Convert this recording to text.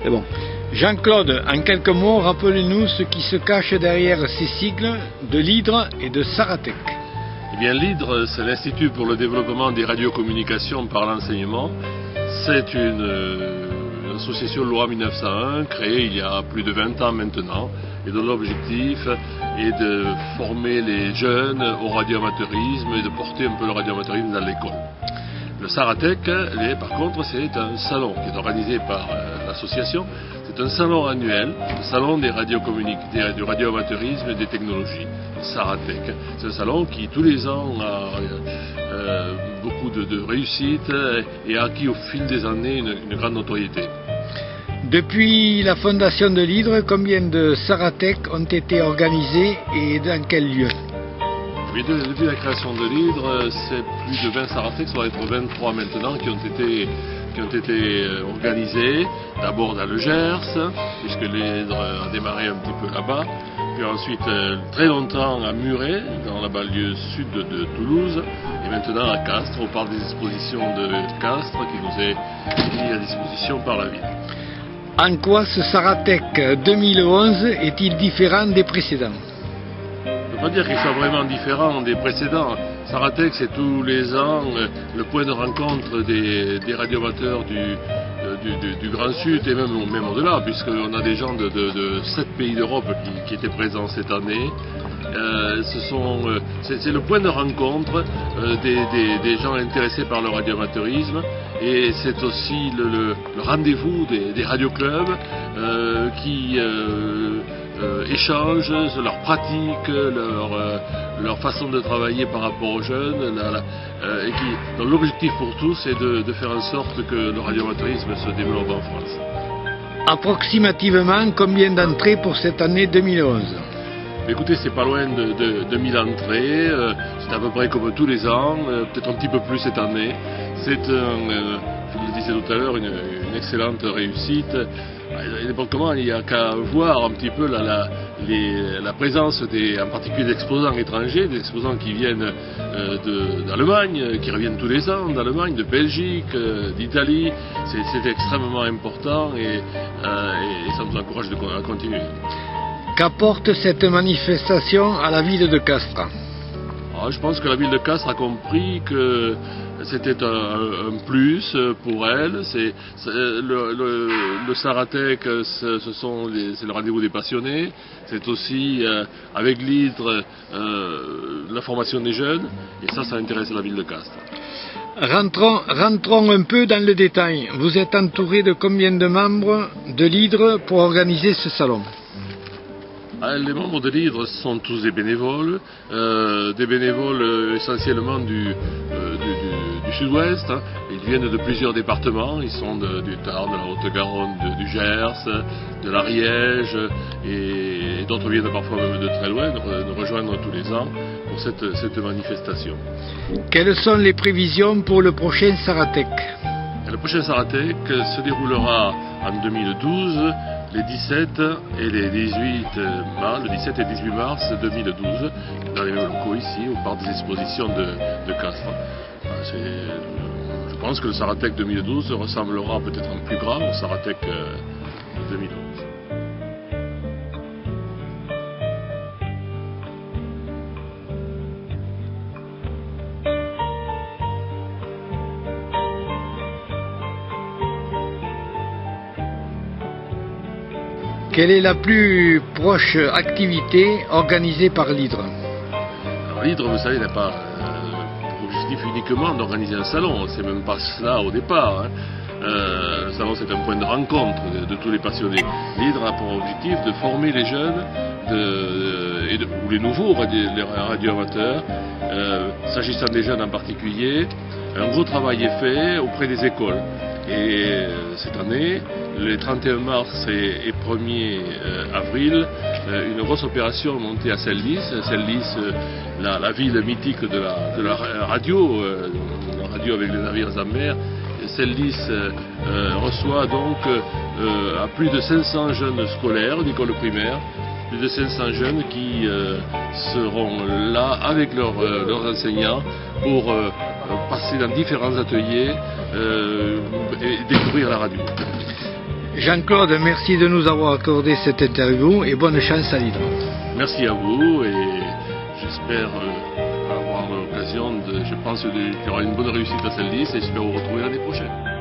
C'est bon. Jean-Claude, en quelques mots, rappelez-nous ce qui se cache derrière ces sigles de l'Hydre et de Saratec. Eh bien, l'Hydre, c'est l'Institut pour le développement des radiocommunications par l'enseignement. C'est une association loi 1901 créée il y a plus de 20 ans maintenant et dont l'objectif est de former les jeunes au radioamateurisme et de porter un peu le radioamateurisme dans l'école. Le Saratec, par contre, c'est un salon qui est organisé par l'association. C'est un salon annuel, le salon des du radioamateurisme et des technologies, le Saratec. C'est un salon qui, tous les ans, a beaucoup de réussite et a acquis au fil des années une grande notoriété. Depuis la fondation de l'Hydre, combien de Saratec ont été organisés et dans quel lieu? Oui, depuis la création de l'Hydre, c'est plus de 20 Saratec, ça doit être 23 maintenant, qui ont été organisés, d'abord dans le Gers, puisque l'Hydre a démarré un petit peu là-bas, puis ensuite très longtemps à Muret, dans la banlieue sud de Toulouse, et maintenant à Castres, au parc des expositions de Castres, qui nous est mis à disposition par la ville. En quoi ce Saratec 2011 est-il différent des précédents? On ne peut pas dire qu'il soit vraiment différent des précédents. Saratec, c'est tous les ans le point de rencontre des radioamateurs du Grand Sud et même au-delà, puisqu'on a des gens de 7 pays d'Europe qui étaient présents cette année. C'est le point de rencontre des gens intéressés par le radioamateurisme et c'est aussi le rendez-vous des radioclubs qui échangent leurs pratiques, leur façon de travailler par rapport aux jeunes, dont l'objectif pour tous est de faire en sorte que le radioamateurisme se développe en France. Approximativement, combien d'entrées pour cette année 2011? Écoutez, c'est pas loin de 1000 entrées, c'est à peu près comme tous les ans, peut-être un petit peu plus cette année. C'est, je le disais tout à l'heure, une excellente réussite. N'importe comment, il n'y a qu'à voir un petit peu la présence en particulier d'exposants étrangers, des exposants qui viennent d'Allemagne, qui reviennent tous les ans d'Allemagne, de Belgique, d'Italie. C'est extrêmement important et ça nous encourage à continuer. Qu'apporte cette manifestation à la ville de Castres? Je pense que la ville de Castres a compris que c'était un plus pour elle. Le Saratec, c'est le rendez-vous des passionnés. C'est aussi, avec l'Hydre, la formation des jeunes. Et ça intéresse la ville de Castres. Rentrons un peu dans le détail. Vous êtes entouré de combien de membres de l'Hydre pour organiser ce salon? Les membres de l'Hydre sont tous des bénévoles essentiellement du sud-ouest. Ils viennent de plusieurs départements, ils sont du Tarn, de la Haute-Garonne, du Gers, de l'Ariège, et d'autres viennent parfois même de très loin, nous rejoindre tous les ans pour cette manifestation. Quelles sont les prévisions pour le prochain Saratec? Le prochain Saratec se déroulera en 2012, les 17 et les 18 mars, le 17 et 18 mars 2012, dans les mêmes locaux ici, au parc des expositions de Castres. Je pense que le Saratec 2012 ressemblera peut-être en plus grand au Saratec 2011. Quelle est la plus proche activité organisée par l'Hydre? Alors l'Hydre, vous savez, n'a pas l'objectif uniquement d'organiser un salon, c'est même pas cela au départ. Le salon, c'est un point de rencontre de tous les passionnés. L'Hydre a pour objectif de former les jeunes ou les nouveaux radioamateurs, s'agissant des jeunes en particulier. Un gros travail est fait auprès des écoles. Et cette année, les 31 mars et 1er avril, une grosse opération montée à Sellis. Sellis, la ville mythique de la radio, la radio avec les navires en mer. Sellis reçoit donc à plus de 500 jeunes scolaires d'école primaire, plus de 500 jeunes qui seront là avec leurs enseignants pour passer dans différents ateliers et découvrir la radio. Jean-Claude, merci de nous avoir accordé cette interview et bonne chance à l'Hydre. Merci à vous et j'espère avoir l'occasion je pense qu'il y aura une bonne réussite à celle-ci et j'espère vous retrouver l'année prochaine.